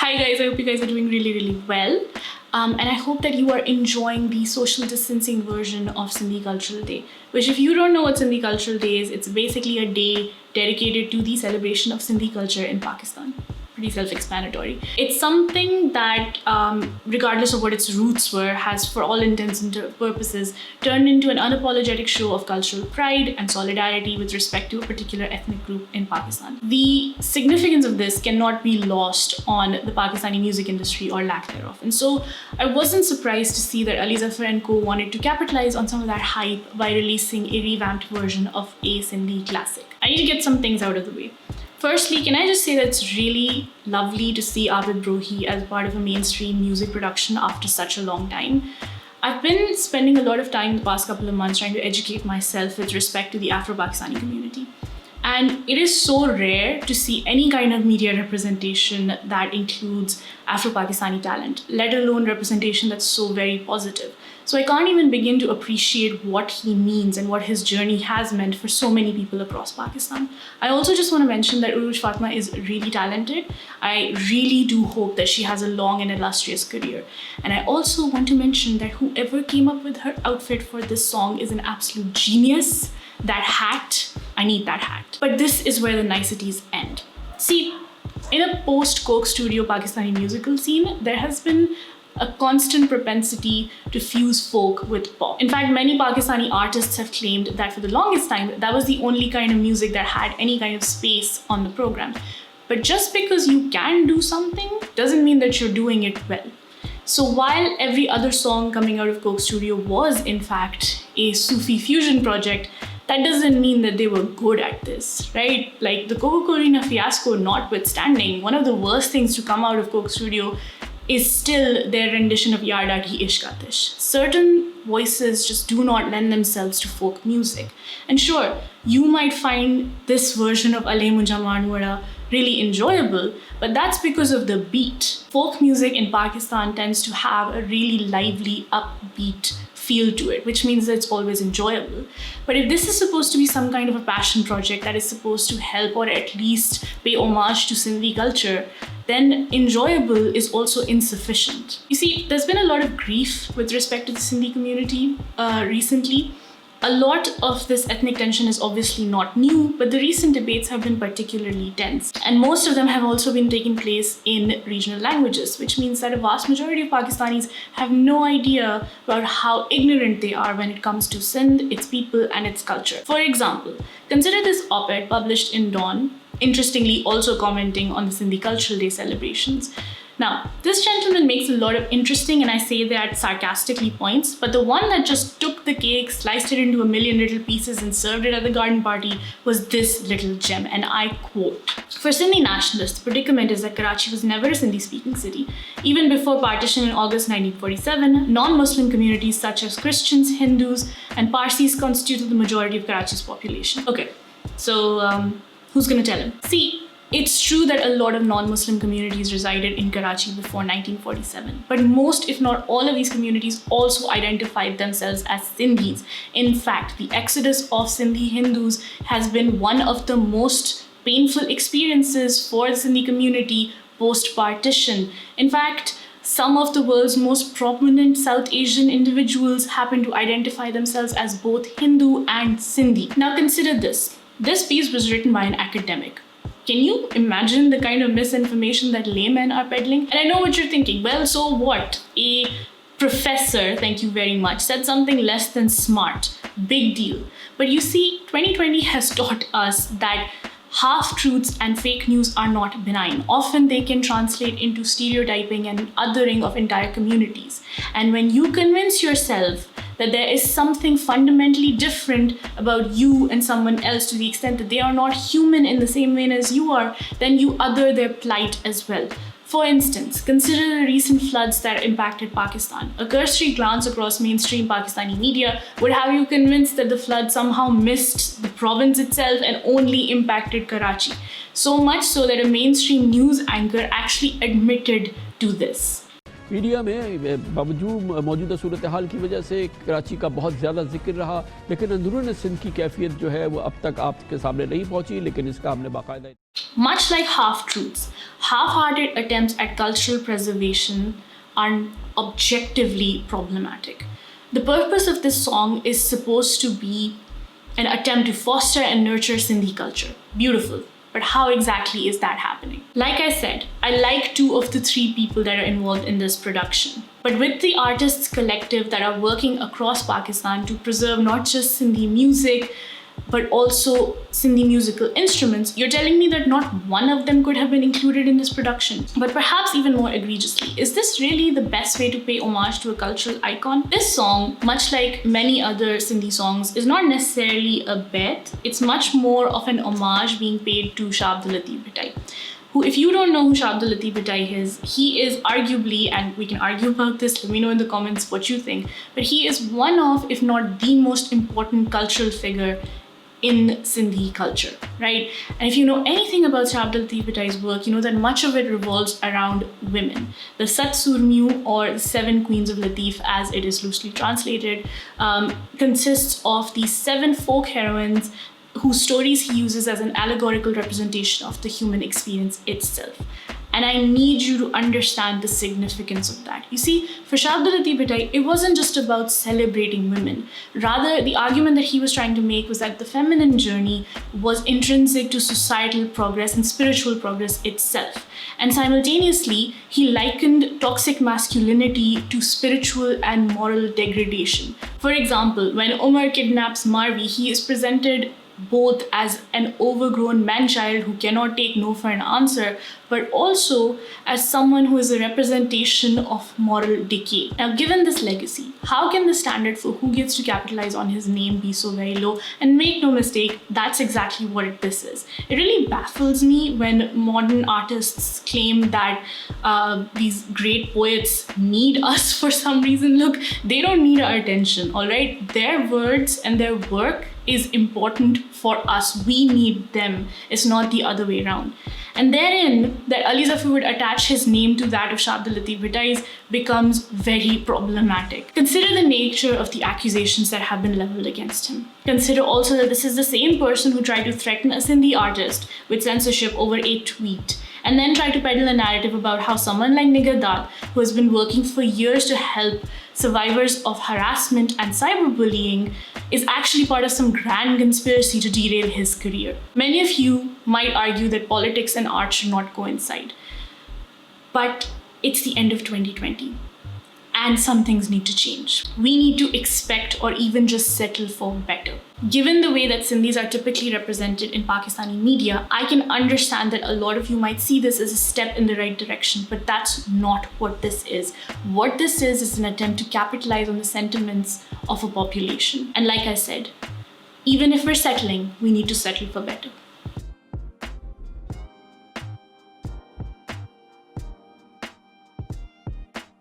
Hi guys, I hope you guys are doing really well. And I hope that you are enjoying the social distancing version of Sindhi Cultural Day. Which, if you don't know what Sindhi Cultural Day is, it's basically a day dedicated to the celebration of Sindhi culture in Pakistan. Pretty self-explanatory. It's something that, regardless of what its roots were, has for all intents and purposes turned into an unapologetic show of cultural pride and solidarity with respect to a particular ethnic group in Pakistan. The significance of this cannot be lost on the Pakistani music industry or lack thereof. And so I wasn't surprised to see that Ali Zafar and co wanted to capitalize on some of that hype by releasing a revamped version of a Sindhi classic. I need to get some things out of the way. Firstly, can I just say that it's really lovely to see Abid Brohi as part of a mainstream music production after such a long time. I've been spending a lot of time the past couple of months trying to educate myself with respect to the Afro-Pakistani community. And it is so rare to see any kind of media representation that includes Afro-Pakistani talent, let alone representation that's so very positive. So I can't even begin to appreciate what he means and what his journey has meant for so many people across Pakistan. I also just want to mention that Uruj Fatma is really talented. I really do hope that she has a long and illustrious career. And I also want to mention that whoever came up with her outfit for this song is an absolute genius. That hat, I need that hat. But this is where the niceties end. See, in a post-Coke Studio Pakistani musical scene, there has been a constant propensity to fuse folk with pop. In fact, many Pakistani artists have claimed that for the longest time, that was the only kind of music that had any kind of space on the program. But just because you can do something doesn't mean that you're doing it well. So while every other song coming out of Coke Studio was in fact a Sufi fusion project, that doesn't mean that they were good at this, right? Like the Coca-Cola fiasco notwithstanding, one of the worst things to come out of Coke Studio is still their rendition of Yarda Ki Ishq Aatish. Certain voices just do not lend themselves to folk music. And sure, you might find this version of Allay Munja Mar Wara really enjoyable, but that's because of the beat. Folk music in Pakistan tends to have a really lively, upbeat feel to it, which means that it's always enjoyable. But if this is supposed to be some kind of a passion project that is supposed to help or at least pay homage to Sindhi culture, then enjoyable is also insufficient. You see, there's been a lot of grief with respect to the Sindhi community recently. A lot of this ethnic tension is obviously not new, but the recent debates have been particularly tense. And most of them have also been taking place in regional languages, which means that a vast majority of Pakistanis have no idea about how ignorant they are when it comes to Sindh, its people, and its culture. For example, consider this op-ed published in Dawn, interestingly also commenting on the Sindhi Cultural Day celebrations. Now, this gentleman makes a lot of interesting, and I say that sarcastically, points, but the one that just took the cake, sliced it into a million little pieces and served it at the garden party was this little gem, and I quote, "For Sindhi nationalists, the predicament is that Karachi was never a Sindhi-speaking city. Even before partition in August 1947, non-Muslim communities such as Christians, Hindus, and Parsis constituted the majority of Karachi's population." Okay, so who's gonna tell him? See, it's true that a lot of non-Muslim communities resided in Karachi before 1947, but most, if not all of these communities also identified themselves as Sindhis. In fact, the exodus of Sindhi Hindus has been one of the most painful experiences for the Sindhi community post-partition. In fact, some of the world's most prominent South Asian individuals happen to identify themselves as both Hindu and Sindhi. Now consider this. This piece was written by an academic. Can you imagine the kind of misinformation that laymen are peddling? And I know what you're thinking. Well, so what? A professor, thank you very much, said something less than smart. Big deal. But you see, 2020 has taught us that half-truths and fake news are not benign. Often they can translate into stereotyping and othering of entire communities. And when you convince yourself that there is something fundamentally different about you and someone else to the extent that they are not human in the same vein as you are, then you other their plight as well. For instance, consider the recent floods that impacted Pakistan. A cursory glance across mainstream Pakistani media would have you convinced that the flood somehow missed the province itself and only impacted Karachi. So much so that a mainstream news anchor actually admitted to this. Media में बावजूद मौजूदा सूरत हाल की वजह से कराची का बहुत ज़्यादा जिक्र रहा, लेकिन अंदरून सिंध की कैफियत जो है वो अब तक आपके सामने नहीं पहुंची, लेकिन इसका हमने बाकायदा Much like half-truths, half-hearted attempts at cultural preservation are objectively problematic. The purpose of this song is supposed to be an attempt to foster and nurture Sindhi culture. Beautiful. But how exactly is that happening? Like I said, I like 2 of the 3 people that are involved in this production. But with the artists collective that are working across Pakistan to preserve not just Sindhi music, but also Sindhi musical instruments, you're telling me that not one of them could have been included in this production. But perhaps even more egregiously, is this really the best way to pay homage to a cultural icon? This song, much like many other Sindhi songs, is not necessarily a bet. It's much more of an homage being paid to Shah Abdul Latif Bhittai, who, if you don't know who Shah Abdul Latif Bhittai is, he is arguably, and we can argue about this, let me know in the comments what you think, but he is one of, if not the most important cultural figure in Sindhi culture, right? And if you know anything about Shah Abdul Latif Bhittai's work, you know that much of it revolves around women. The Sat Surmyu, or the 7 Queens of Latif, as it is loosely translated, consists of these 7 folk heroines whose stories he uses as an allegorical representation of the human experience itself. And I need you to understand the significance of that. You see, for Shah Abdul Latif Bhittai, it wasn't just about celebrating women. Rather, the argument that he was trying to make was that the feminine journey was intrinsic to societal progress and spiritual progress itself. And simultaneously, he likened toxic masculinity to spiritual and moral degradation. For example, when Umar kidnaps Marvi, he is presented both as an overgrown man-child who cannot take no for an answer, but also as someone who is a representation of moral decay. Now, given this legacy, how can the standard for who gets to capitalize on his name be so very low? And make no mistake, that's exactly what this is. It really baffles me when modern artists claim that these great poets need us for some reason. Look, they don't need our attention, all right? Their words and their work is important for us. We need them. It's not the other way around. And therein, that Ali Zafar would attach his name to that of Shah Abdul Latif Bhittai's becomes very problematic. Consider the nature of the accusations that have been leveled against him. Consider also that this is the same person who tried to threaten a Sindhi artist with censorship over a tweet, and then tried to peddle a narrative about how someone like Nigar Dat, who has been working for years to help survivors of harassment and cyberbullying, is actually part of some grand conspiracy to derail his career. Many of you might argue that politics and art should not coincide, but it's the end of 2020. And some things need to change. We need to expect or even just settle for better. Given the way that Sindhis are typically represented in Pakistani media, I can understand that a lot of you might see this as a step in the right direction, but that's not what this is. What this is an attempt to capitalize on the sentiments of a population. And like I said, even if we're settling, we need to settle for better.